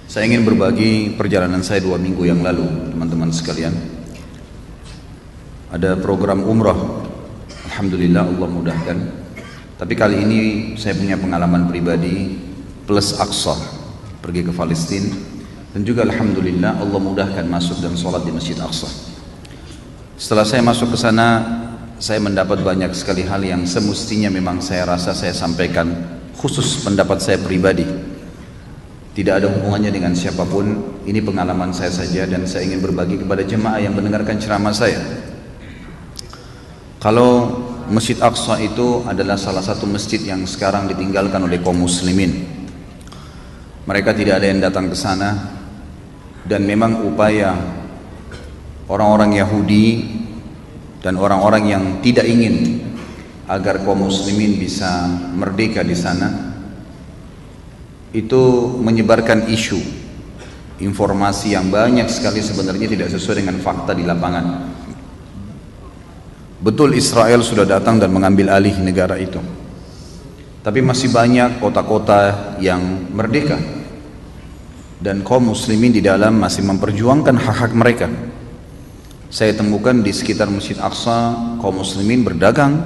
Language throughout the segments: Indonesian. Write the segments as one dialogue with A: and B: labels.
A: Saya ingin berbagi perjalanan saya 2 minggu yang lalu, teman-teman sekalian. Ada program umrah, alhamdulillah Allah mudahkan. Tapi kali ini saya punya pengalaman pribadi plus Aqsa, pergi ke Palestina, dan juga alhamdulillah Allah mudahkan masuk dan sholat di Masjid Aqsa. Setelah saya masuk ke sana, saya mendapat banyak sekali hal yang semestinya memang saya rasa saya sampaikan, khusus pendapat saya pribadi. Tidak ada hubungannya dengan siapapun, ini pengalaman saya saja dan saya ingin berbagi kepada jemaah yang mendengarkan ceramah saya. Kalau Masjid Aqsa itu adalah salah satu masjid yang sekarang ditinggalkan oleh kaum muslimin. Mereka tidak ada yang datang ke sana, dan memang upaya orang-orang Yahudi dan orang-orang yang tidak ingin agar kaum muslimin bisa merdeka di sana itu menyebarkan isu, informasi yang banyak sekali sebenarnya tidak sesuai dengan fakta di lapangan. Betul Israel sudah datang dan mengambil alih negara itu, tapi masih banyak kota-kota yang merdeka dan kaum muslimin di dalam masih memperjuangkan hak-hak mereka. Saya temukan di sekitar Masjid Aqsa kaum muslimin berdagang,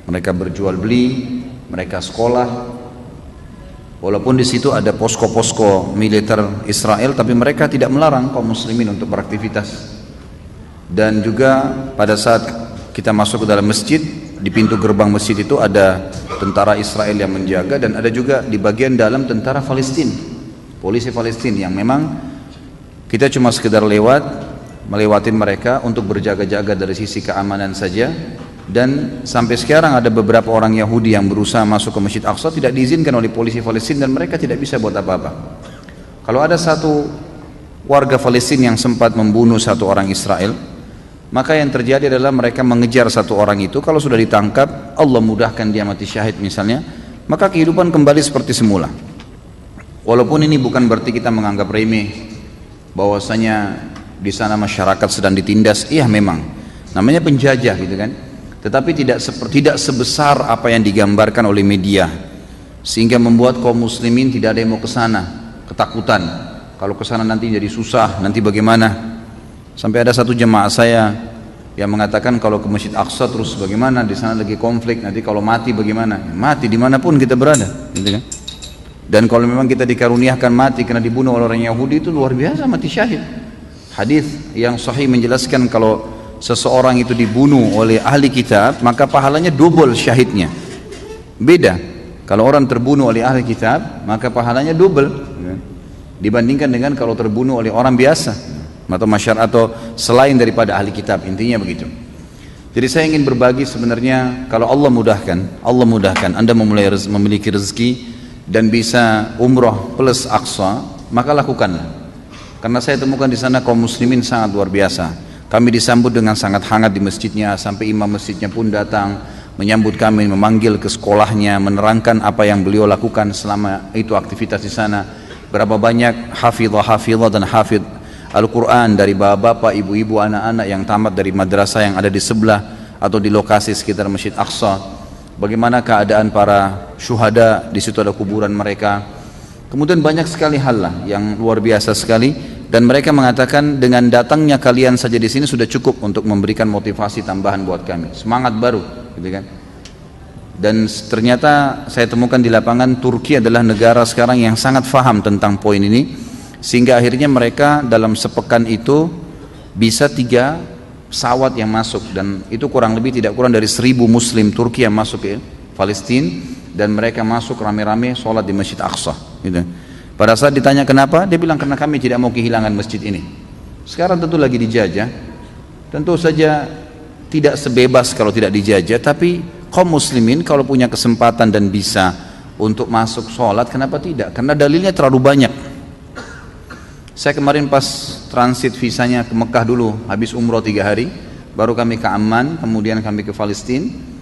A: mereka berjual beli, mereka sekolah. Walaupun di situ ada posko-posko militer Israel, tapi mereka tidak melarang kaum muslimin untuk beraktivitas. Dan juga pada saat kita masuk ke dalam masjid, di pintu gerbang masjid itu ada tentara Israel yang menjaga, dan ada juga di bagian dalam tentara Palestina, polisi Palestina yang memang kita cuma sekedar melewatin mereka untuk berjaga-jaga dari sisi keamanan saja. Dan sampai sekarang ada beberapa orang Yahudi yang berusaha masuk ke Masjid Aqsa, tidak diizinkan oleh polisi Palestina dan mereka tidak bisa buat apa-apa. Kalau ada satu warga Palestina yang sempat membunuh satu orang Israel, maka yang terjadi adalah mereka mengejar satu orang itu. Kalau sudah ditangkap, Allah mudahkan dia mati syahid misalnya, maka kehidupan kembali seperti semula. Walaupun ini bukan berarti kita menganggap remeh bahwasanya di sana masyarakat sedang ditindas. Iya, memang namanya penjajah gitu kan. Tetapi tidak sebesar apa yang digambarkan oleh media, sehingga membuat kaum muslimin tidak ada yang mau ke sana, ketakutan kalau ke sana nanti jadi susah, nanti bagaimana. Sampai ada satu jemaah saya yang mengatakan kalau ke Masjid Aqsa terus bagaimana, di sana lagi konflik, nanti kalau mati bagaimana? Mati dimanapun kita berada, gitu kan? Dan kalau memang kita dikaruniakan mati karena dibunuh oleh orang Yahudi, itu luar biasa, mati syahid. Hadis yang sahih menjelaskan kalau seseorang itu dibunuh oleh ahli kitab, maka pahalanya double syahidnya. Beda kalau orang terbunuh oleh ahli kitab, maka pahalanya double dibandingkan dengan kalau terbunuh oleh orang biasa atau masyarakat atau selain daripada ahli kitab. Intinya begitu. Jadi saya ingin berbagi sebenarnya, kalau Allah mudahkan Anda memiliki rezeki dan bisa umroh plus Aqsa, maka lakukanlah. Karena saya temukan di sana kaum muslimin sangat luar biasa. Kami disambut dengan sangat hangat di masjidnya, sampai imam masjidnya pun datang menyambut kami, memanggil ke sekolahnya, menerangkan apa yang beliau lakukan selama itu aktivitas di sana. Berapa banyak hafidhah dan hafidh Al-Quran dari bapak-bapak, ibu-ibu, anak-anak yang tamat dari madrasah yang ada di sebelah atau di lokasi sekitar Masjid Aqsa. Bagaimana keadaan para syuhada, di situ ada kuburan mereka. Kemudian banyak sekali hal lah yang luar biasa sekali. Dan mereka mengatakan dengan datangnya kalian saja di sini sudah cukup untuk memberikan motivasi tambahan buat kami, semangat baru, gitu kan? Dan ternyata saya temukan di lapangan Turki adalah negara sekarang yang sangat faham tentang poin ini, sehingga akhirnya mereka dalam sepekan itu bisa 3 pesawat yang masuk, dan itu kurang lebih tidak kurang dari 1000 Muslim Turki yang masuk ke Palestina, dan mereka masuk rame-rame sholat di Masjid Aqsa, gitu. Pada saat ditanya kenapa, dia bilang karena kami tidak mau kehilangan masjid ini. Sekarang tentu lagi dijajah, tentu saja tidak sebebas kalau tidak dijajah, tapi kaum muslimin kalau punya kesempatan dan bisa untuk masuk sholat, kenapa tidak? Karena dalilnya terlalu banyak. Saya kemarin pas transit visanya ke Mekah dulu, habis umroh 3 hari, baru kami ke Amman, kemudian kami ke Palestina.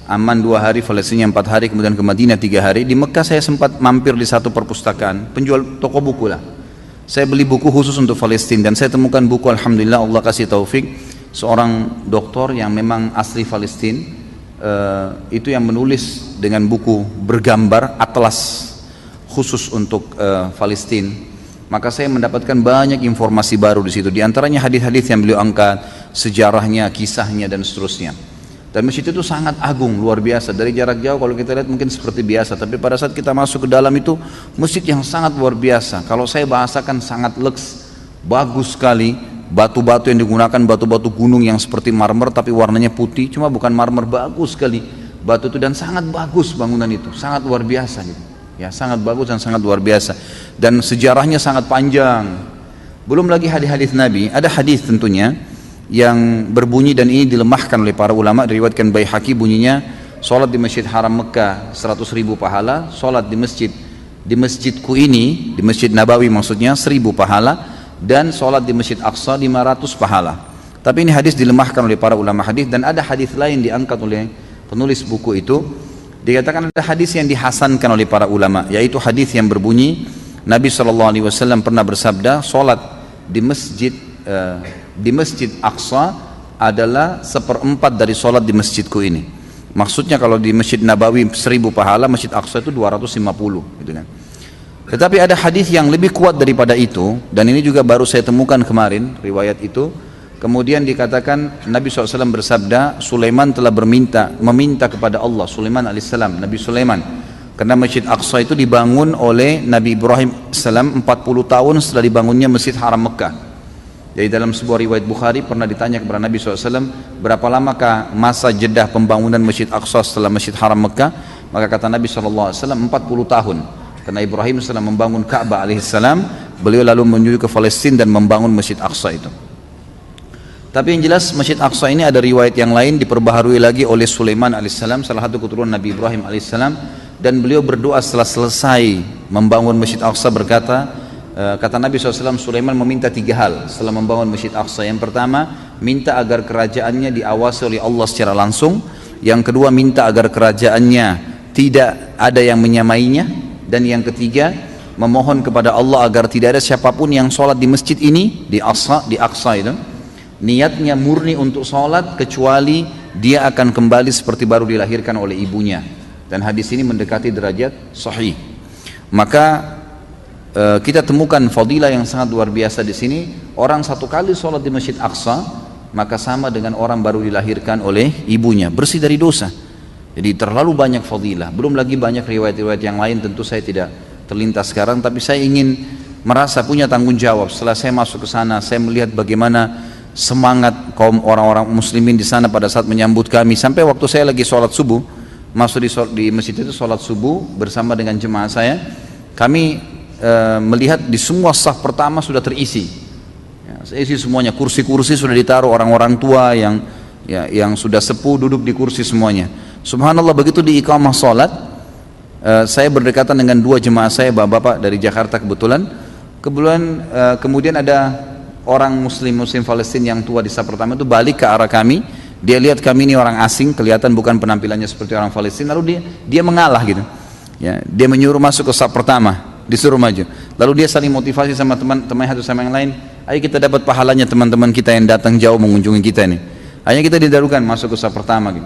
A: Amman 2 hari, Palestina 4 hari, kemudian ke Madinah 3 hari. Di Mekah saya sempat mampir di satu perpustakaan, penjual toko buku lah. Saya beli buku khusus untuk Palestina, dan saya temukan buku, alhamdulillah Allah kasih taufik, seorang doktor yang memang asli Palestina, itu yang menulis dengan buku bergambar atlas khusus untuk Palestina. maka saya mendapatkan banyak informasi baru di situ. Di antaranya hadis-hadis yang beliau angkat, sejarahnya, kisahnya dan seterusnya. Dan masjid itu sangat agung, luar biasa. Dari jarak jauh kalau kita lihat mungkin seperti biasa, tapi pada saat kita masuk ke dalam itu masjid yang sangat luar biasa. Kalau saya bahasakan sangat leks, bagus sekali. Batu-batu yang digunakan batu-batu gunung yang seperti marmer tapi warnanya putih, cuma bukan marmer, bagus sekali batu itu, dan sangat bagus bangunan itu, sangat luar biasa gitu. Ya, sangat bagus dan sangat luar biasa, dan sejarahnya sangat panjang. Belum lagi hadis-hadis Nabi. Ada hadis tentunya yang berbunyi, dan ini dilemahkan oleh para ulama, diriwayatkan Baihaqi, bunyinya solat di Masjid Haram Mekah 100.000 pahala, solat di masjidku ini, di Masjid Nabawi maksudnya 1.000 pahala, dan solat di Masjid Aqsa 500 pahala. Tapi ini hadis dilemahkan oleh para ulama hadis. Dan ada hadis lain diangkat oleh penulis buku itu, dikatakan ada hadis yang dihasankan oleh para ulama, yaitu hadis yang berbunyi Nabi SAW pernah bersabda, solat di masjid Aqsa adalah 1/4 dari solat di masjidku ini. Maksudnya kalau di Masjid Nabawi 1.000 pahala, Masjid Aqsa itu 250 gitu kan. Tetapi ada hadis yang lebih kuat daripada itu, dan ini juga baru saya temukan kemarin riwayat itu. Kemudian dikatakan Nabi SAW bersabda, Sulaiman telah meminta kepada Allah, Sulaiman alaihissalam, Nabi Sulaiman, karena Masjid Aqsa itu dibangun oleh Nabi Ibrahim alaihissalam 40 tahun setelah dibangunnya Masjid Haram Mekah. Jadi dalam sebuah riwayat Bukhari pernah ditanya kepada Nabi SAW, berapa lamakah masa jedah pembangunan Masjid Aqsa setelah Masjid Haram Mekah? Maka kata Nabi SAW 40 tahun. Karena Ibrahim alaihissalam membangun Ka'bah alaihissalam, beliau lalu menuju ke Palestina dan membangun Masjid Aqsa itu. Tapi yang jelas Masjid Aqsa ini ada riwayat yang lain diperbaharui lagi oleh Sulaiman alaihissalam, salah satu keturunan Nabi Ibrahim alaihissalam, dan beliau berdoa setelah selesai membangun Masjid Aqsa berkata, kata Nabi SAW, Sulaiman meminta 3 hal setelah membangun Masjid Aqsa. Yang pertama, minta agar kerajaannya diawasi oleh Allah secara langsung. Yang kedua, minta agar kerajaannya tidak ada yang menyamainya. Dan yang ketiga, memohon kepada Allah agar tidak ada siapapun yang sholat di masjid ini, di Aqsa itu, niatnya murni untuk sholat, kecuali dia akan kembali seperti baru dilahirkan oleh ibunya. Dan hadis ini mendekati derajat sahih. Maka kita temukan fadilah yang sangat luar biasa di sini. Orang satu kali sholat di Masjid Aqsa, maka sama dengan orang baru dilahirkan oleh ibunya, bersih dari dosa. Jadi terlalu banyak fadilah. Belum lagi banyak riwayat-riwayat yang lain, tentu saya tidak terlintas sekarang, tapi saya ingin merasa punya tanggung jawab. Setelah saya masuk ke sana, saya melihat bagaimana semangat kaum orang-orang muslimin di sana pada saat menyambut kami. Sampai waktu saya lagi sholat subuh, masuk di masjid itu sholat subuh bersama dengan jemaah saya, kami melihat di semua saf pertama sudah terisi, isi semuanya, kursi-kursi sudah ditaruh orang-orang tua yang sudah sepuh duduk di kursi semuanya. Subhanallah, begitu di iqamah sholat, saya berdekatan dengan 2 jemaah saya, bapak-bapak dari Jakarta kebetulan, kemudian ada orang muslim Palestina yang tua di saf pertama itu balik ke arah kami. Dia lihat kami ini orang asing, kelihatan bukan penampilannya seperti orang Palestina, lalu dia mengalah gitu ya, dia menyuruh masuk ke saf pertama, disuruh maju. Lalu dia saling motivasi sama teman-teman satu sama yang lain, ayo kita dapat pahalanya teman-teman kita yang datang jauh mengunjungi kita ini. Hanya kita didarukan masuk ke saf pertama gitu.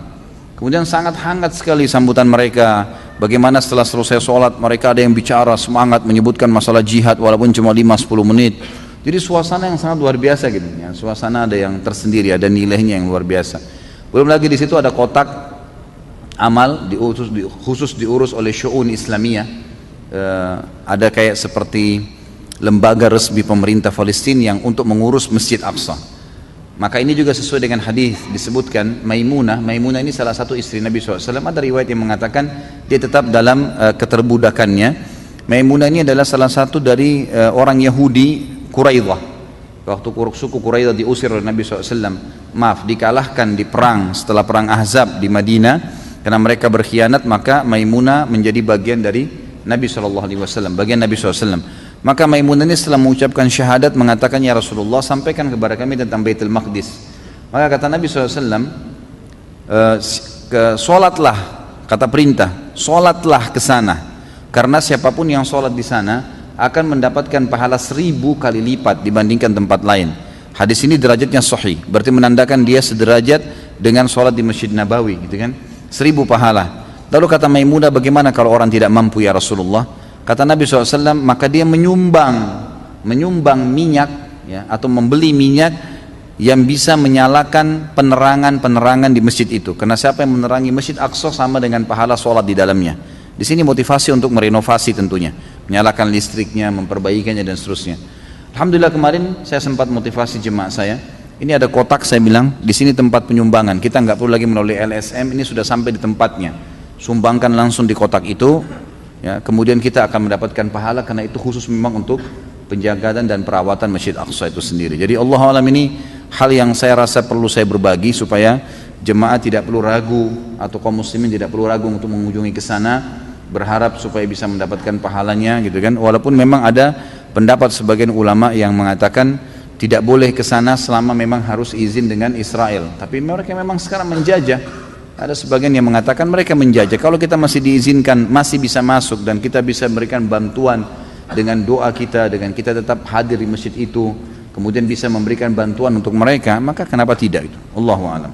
A: Kemudian sangat hangat sekali sambutan mereka. Bagaimana setelah selesai sholat mereka ada yang bicara semangat menyebutkan masalah jihad walaupun cuma 5-10 menit. Jadi suasana yang sangat luar biasa gitu ya. Suasana ada yang tersendiri, ada nilainya yang luar biasa. Belum lagi di situ ada kotak amal khusus diurus oleh Syu'un Islamiyah. Ada kayak seperti lembaga resmi pemerintah Palestina yang untuk mengurus Masjid Aqsa. Maka ini juga sesuai dengan hadis disebutkan Maimunah ini salah satu istri Nabi SAW. Ada riwayat yang mengatakan dia tetap dalam keterbudakannya. Maimunah ini adalah salah satu dari orang Yahudi Quraidah. Waktu suku Quraidah diusir oleh Nabi SAW, dikalahkan di perang setelah perang Ahzab di Madinah karena mereka berkhianat, maka Maimunah menjadi bagian dari Nabi SAW, bagian Nabi SAW. Maka Maimunah ini setelah mengucapkan syahadat mengatakan, ya Rasulullah, sampaikan kepada kami tentang Baitul Maqdis. Maka kata Nabi SAW, sholatlah, kata perintah, sholatlah ke sana, karena siapapun yang sholat di sana akan mendapatkan pahala 1000 kali lipat dibandingkan tempat lain. Hadis ini derajatnya sahih, berarti menandakan dia sederajat dengan sholat di Masjid Nabawi gitu kan, 1000 pahala. Lalu kata Maimunah, bagaimana kalau orang tidak mampu ya Rasulullah? Kata Nabi SAW, maka dia menyumbang menyumbang minyak ya, atau membeli minyak yang bisa menyalakan penerangan-penerangan di masjid itu. Karena siapa yang menerangi Masjid Aqsa sama dengan pahala sholat di dalamnya. Di sini motivasi untuk merenovasi tentunya, menyalakan listriknya, memperbaikinya dan seterusnya. Alhamdulillah kemarin saya sempat motivasi jemaah saya. Ini ada kotak, saya bilang di sini tempat penyumbangan. Kita nggak perlu lagi melalui LSM, ini sudah sampai di tempatnya. Sumbangkan langsung di kotak itu, ya, kemudian kita akan mendapatkan pahala karena itu khusus memang untuk penjagaan dan perawatan Masjid Aqsa itu sendiri. Jadi Allah alam ini hal yang saya rasa perlu saya berbagi supaya jemaah tidak perlu ragu atau kaum muslimin tidak perlu ragu untuk mengunjungi ke sana, berharap supaya bisa mendapatkan pahalanya gitu kan. Walaupun memang ada pendapat sebagian ulama yang mengatakan tidak boleh ke sana selama memang harus izin dengan Israel. Tapi mereka memang sekarang menjajah. Ada sebagian yang mengatakan mereka menjajah. Kalau kita masih diizinkan, masih bisa masuk dan kita bisa memberikan bantuan dengan doa kita, dengan kita tetap hadir di masjid itu, kemudian bisa memberikan bantuan untuk mereka, maka kenapa tidak itu? Allahu a'lam.